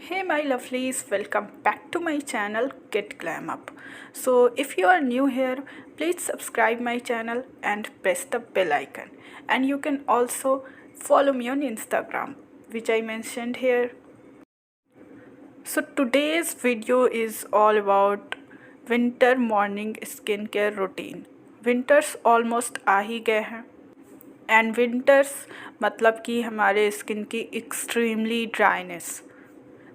Hey my lovelies, welcome back to my channel Get Glam Up. So if you are new here, please subscribe my channel and press the bell icon. And you can also follow me on Instagram, which I mentioned here. So today's video is all about winter morning skincare routine. Winters almost आ ही गए हैं and winters मतलब कि हमारे skin की extremely dryness.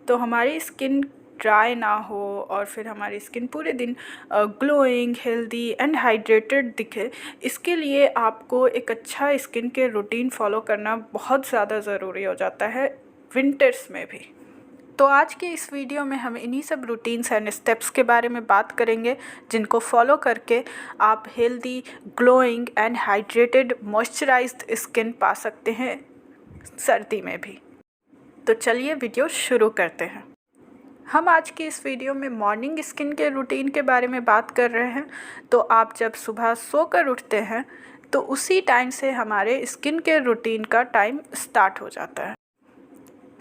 तो हमारी skin dry ना हो और फिर हमारी स्किन पूरे दिन ग्लोइंग, हेल्दी एंड हाइड्रेटेड दिखे, इसके लिए आपको एक अच्छा स्किन केयर रूटीन फॉलो करना बहुत ज़्यादा ज़रूरी हो जाता है विंटर्स में भी। तो आज के इस वीडियो में हम इन्हीं सब रूटीन्स एंड स्टेप्स के बारे में बात करेंगे जिनको फॉलो करके आप healthy, glowing and hydrated moisturised skin पा सकते हैं सर्दी में भी। तो चलिए वीडियो शुरू करते हैं। हम आज की इस वीडियो में मॉर्निंग स्किन के रूटीन के बारे में बात कर रहे हैं। तो आप जब सुबह सोकर उठते हैं तो उसी टाइम से हमारे स्किन केयर रूटीन का टाइम स्टार्ट हो जाता है।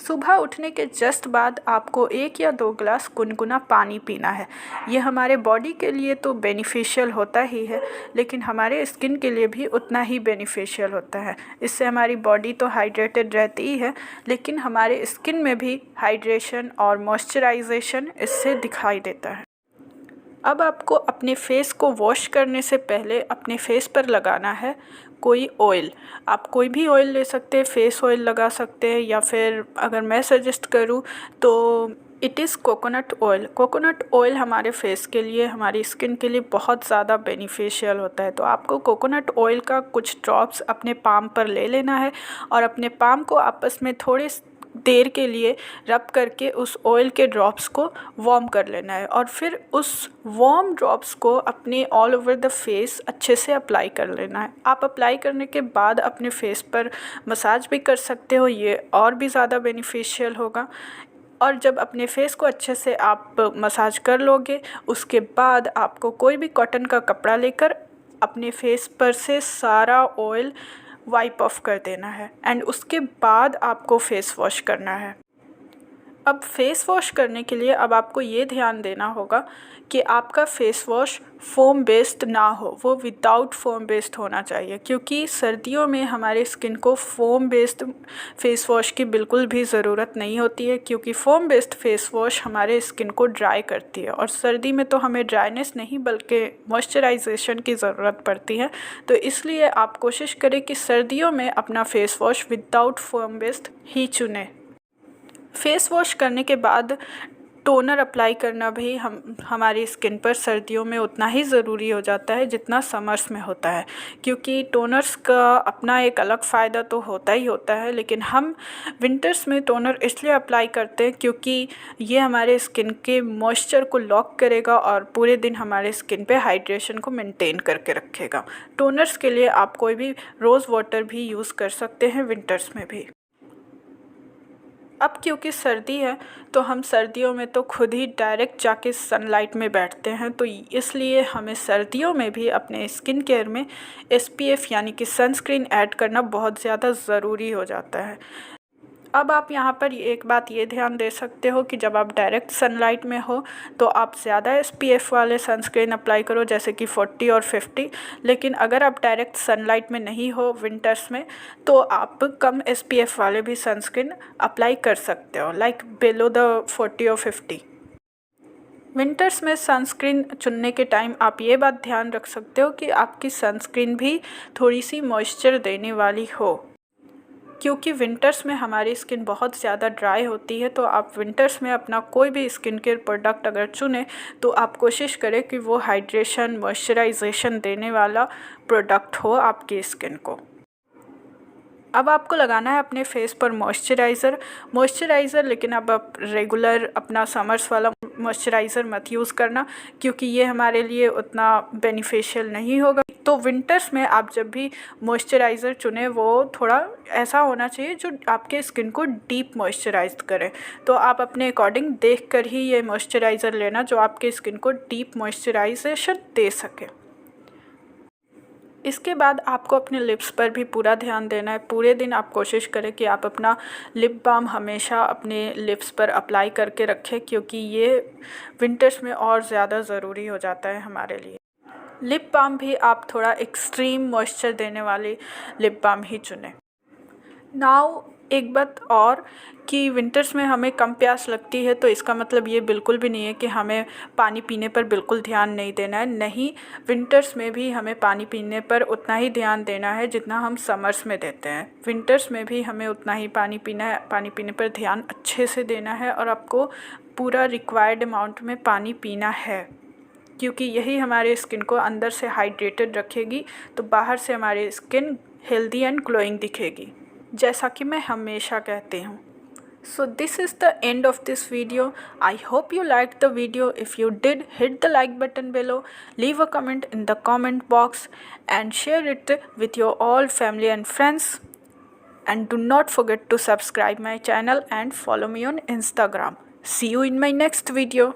सुबह उठने के जस्ट बाद आपको 1 या 2 ग्लास गुनगुना पानी पीना है। ये हमारे बॉडी के लिए तो बेनिफिशियल होता ही है, लेकिन हमारे स्किन के लिए भी उतना ही बेनिफिशियल होता है। इससे हमारी बॉडी तो हाइड्रेटेड रहती ही है, लेकिन हमारे स्किन में भी हाइड्रेशन और मॉइस्चराइजेशन इससे दिखाई देता है। अब आपको अपने फेस को वॉश करने से पहले अपने फेस पर लगाना है कोई ऑयल। आप कोई भी ऑयल ले सकते हैं, फेस ऑयल लगा सकते हैं, या फिर अगर मैं सजेस्ट करूं तो it is coconut oil. Coconut oil हमारे फेस के लिए, हमारी स्किन के लिए बहुत ज़्यादा बेनिफिशियल होता है। तो आपको कोकोनट ऑयल का कुछ ड्रॉप्स अपने पाम पर ले लेना है और अपने पाम को आपस में थोड़े देर के लिए रब करके उस ऑयल के ड्रॉप्स को वार्म कर लेना है और फिर उस वार्म ड्रॉप्स को अपने ऑल ओवर द फेस अच्छे से अप्लाई कर लेना है। आप अप्लाई करने के बाद अपने फेस पर मसाज भी कर सकते हो, ये और भी ज़्यादा बेनिफिशियल होगा। और जब अपने फेस को अच्छे से आप मसाज कर लोगे, उसके बाद आपको कोई भी कॉटन का कपड़ा लेकर अपने फेस पर से सारा ऑयल वाइप ऑफ कर देना है एंड उसके बाद आपको फेस वॉश करना है। अब फेस वॉश करने के लिए अब आपको ये ध्यान देना होगा कि आपका फेस वॉश फोम बेस्ड ना हो, वो विदाउट फोम बेस्ड होना चाहिए, क्योंकि सर्दियों में हमारे स्किन को फोम बेस्ड फेस वॉश की बिल्कुल भी ज़रूरत नहीं होती है, क्योंकि फोम बेस्ड फेस वॉश हमारे स्किन को ड्राई करती है और सर्दी में तो हमें ड्राइनेस नहीं बल्कि मॉइस्चराइजेशन की ज़रूरत पड़ती है। तो इसलिए आप कोशिश करें कि सर्दियों में अपना face wash without foam based ही चुनें। फेस वॉश करने के बाद टोनर अप्लाई करना भी हमारी स्किन पर सर्दियों में उतना ही ज़रूरी हो जाता है जितना समर्स में होता है, क्योंकि टोनर्स का अपना एक अलग फ़ायदा तो होता ही होता है, लेकिन हम विंटर्स में टोनर इसलिए अप्लाई करते हैं क्योंकि ये हमारे स्किन के मॉइस्चर को लॉक करेगा और पूरे दिन हमारे स्किन पे हाइड्रेशन को मेंटेन करके रखेगा। टोनर्स के लिए आप कोई भी रोज़ वाटर भी यूज़ कर सकते हैं विंटर्स में भी। अब क्योंकि सर्दी है तो हम सर्दियों में तो खुद ही डायरेक्ट जाके सनलाइट में बैठते हैं, तो इसलिए हमें सर्दियों में भी अपने स्किन केयर में SPF यानी कि सनस्क्रीन ऐड करना बहुत ज़्यादा ज़रूरी हो जाता है। अब आप यहाँ पर एक बात ये ध्यान दे सकते हो कि जब आप डायरेक्ट सनलाइट में हो तो आप ज़्यादा SPF वाले सनस्क्रीन अप्लाई करो, जैसे कि 40 और 50। लेकिन अगर आप डायरेक्ट सनलाइट में नहीं हो विंटर्स में तो आप कम SPF वाले भी सनस्क्रीन अप्लाई कर सकते हो, लाइक बिलो द 40 और 50। विंटर्स में सनस्क्रीन चुनने के टाइम आप ये बात ध्यान रख सकते हो कि आपकी सनस्क्रीन भी थोड़ी सी मॉइस्चर देने वाली हो, क्योंकि विंटर्स में हमारी स्किन बहुत ज़्यादा ड्राई होती है। तो आप विंटर्स में अपना कोई भी स्किन केयर प्रोडक्ट अगर चुनें तो आप कोशिश करें कि वो हाइड्रेशन, मॉइस्चराइजेशन देने वाला प्रोडक्ट हो आपकी स्किन को। अब आपको लगाना है अपने फेस पर मॉइस्चराइज़र, लेकिन अब आप रेगुलर अपना समर्स वाला मॉइस्चराइज़र मत यूज़ करना, क्योंकि ये हमारे लिए उतना बेनिफिशियल नहीं होगा। तो विंटर्स में आप जब भी मॉइस्चराइज़र चुनें वो थोड़ा ऐसा होना चाहिए जो आपके स्किन को डीप मॉइस्चराइज करे। तो आप अपने अकॉर्डिंग देख कर ही ये मॉइस्चराइज़र लेना जो आपके स्किन को डीप मॉइस्चराइजेशन दे सके। इसके बाद आपको अपने लिप्स पर भी पूरा ध्यान देना है। पूरे दिन आप कोशिश करें कि आप अपना लिप बाम हमेशा अपने लिप्स पर अप्लाई करके रखें, क्योंकि ये विंटर्स में और ज़्यादा ज़रूरी हो जाता है हमारे लिए। लिप बाम भी आप थोड़ा एक्सट्रीम मॉइस्चर देने वाली लिप बाम ही चुनें। नाउ एक बात और कि विंटर्स में हमें कम प्यास लगती है, तो इसका मतलब ये बिल्कुल भी नहीं है कि हमें पानी पीने पर बिल्कुल ध्यान नहीं देना है। नहीं, विंटर्स में भी हमें पानी पीने पर उतना ही ध्यान देना है जितना हम समर्स में देते हैं। विंटर्स में भी हमें उतना ही पानी पीना है, पानी पीने पर ध्यान अच्छे से देना है और आपको पूरा रिक्वायर्ड अमाउंट में पानी पीना है, क्योंकि यही हमारे स्किन को अंदर से हाइड्रेटेड रखेगी, तो बाहर से हमारी स्किन हेल्दी एंड ग्लोइंग दिखेगी, जैसा कि मैं हमेशा कहती हूँ। So this is the end of this video. I hope you liked the video. If you did, hit the like button below, leave a comment in the comment box and share it with your all family and friends. And do not forget to subscribe my channel and follow me on Instagram. See you in my next video.